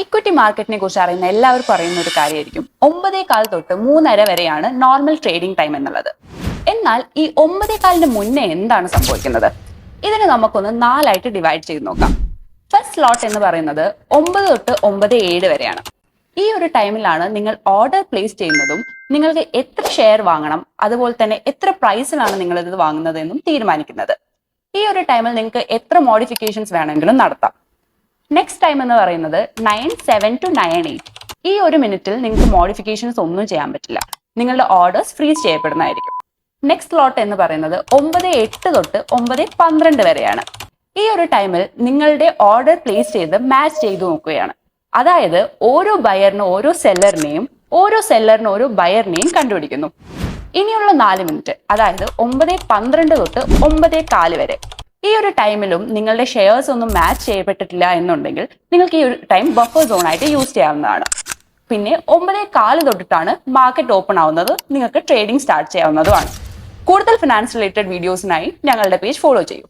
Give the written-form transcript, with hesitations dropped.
Equity മാർക്കറ്റിനെ കുറിച്ച് അറിയുന്ന എല്ലാവർക്കും അറിയുന്ന ഒരു കാര്യമായിരിക്കും 9:15 തൊട്ട് 3:30 വരെയാണ് നോർമൽ ട്രേഡിംഗ് ടൈം എന്നുള്ളത്. എന്നാൽ ഈ 9:15 മുന്നേ എന്താണ് സംഭവിക്കുന്നത്? ഇതിനെ നമുക്കൊന്ന് 4ആയിട്ട് ഡിവൈഡ് ചെയ്ത് നോക്കാം. ഫസ്റ്റ് സ്ലോട്ട് എന്ന് പറയുന്നത് 9 തൊട്ട് 9:07 വരെയാണ്. ഈ ഒരു ടൈമിലാണ് നിങ്ങൾ ഓർഡർ പ്ലേസ് ചെയ്യുന്നതും നിങ്ങൾക്ക് എത്ര ഷെയർ വാങ്ങണം, അതുപോലെ തന്നെ എത്ര പ്രൈസിലാണ് നിങ്ങൾ ഇത് വാങ്ങുന്നത് എന്നും തീരുമാനിക്കുന്നത്. ഈ ഒരു ടൈമിൽ നിങ്ങൾക്ക് എത്ര മോഡിഫിക്കേഷൻസ് വേണമെങ്കിലും നടത്താം. നെക്സ്റ്റ് ടൈം എന്ന് പറയുന്നത് 9:07 to 9:08. ഈ ഒരു മിനിറ്റിൽ നിങ്ങൾക്ക് മോഡിഫിക്കേഷൻസ് ഒന്നും ചെയ്യാൻ പറ്റില്ല. നിങ്ങളുടെ ഓർഡേഴ്സ് ഫ്രീസ് ചെയ്യപ്പെടുന്നതായിരിക്കും. നെക്സ്റ്റ് സ്ലോട്ട് എന്ന് പറയുന്നത് 9:08 തൊട്ട് 9:12 വരെയാണ്. ഈ ഒരു ടൈമിൽ നിങ്ങളുടെ ഓർഡർ പ്ലേസ് ചെയ്ത് മാച്ച് ചെയ്ത് നോക്കുകയാണ്. അതായത് ഓരോ ബയറിനും ഓരോ സെല്ലറിനെയും ഓരോ സെല്ലറിനും ഓരോ ബയറിനെയും കണ്ടുപിടിക്കുന്നു. ഇനിയുള്ള 4 മിനിറ്റ്, അതായത് 9:12 തൊട്ട് 9:15 വരെ, ഈ ഒരു ടൈമിലും നിങ്ങളുടെ ഷെയർസ് ഒന്നും മാച്ച് ചെയ്യപ്പെട്ടിട്ടില്ല എന്നുണ്ടെങ്കിൽ നിങ്ങൾക്ക് ഈ ഒരു ടൈം ബഫർ സോൺ ആയിട്ട് യൂസ് ചെയ്യാവുന്നതാണ്. പിന്നെ 9:15 തൊട്ടിട്ടാണ് മാർക്കറ്റ് ഓപ്പൺ ആവുന്നത്. നിങ്ങൾക്ക് ട്രേഡിംഗ് സ്റ്റാർട്ട് ചെയ്യാവുന്നതുമാണ്. കൂടുതൽ ഫിനാൻസ് റിലേറ്റഡ് വീഡിയോസിനായി ഞങ്ങളുടെ പേജ് ഫോളോ ചെയ്യൂ.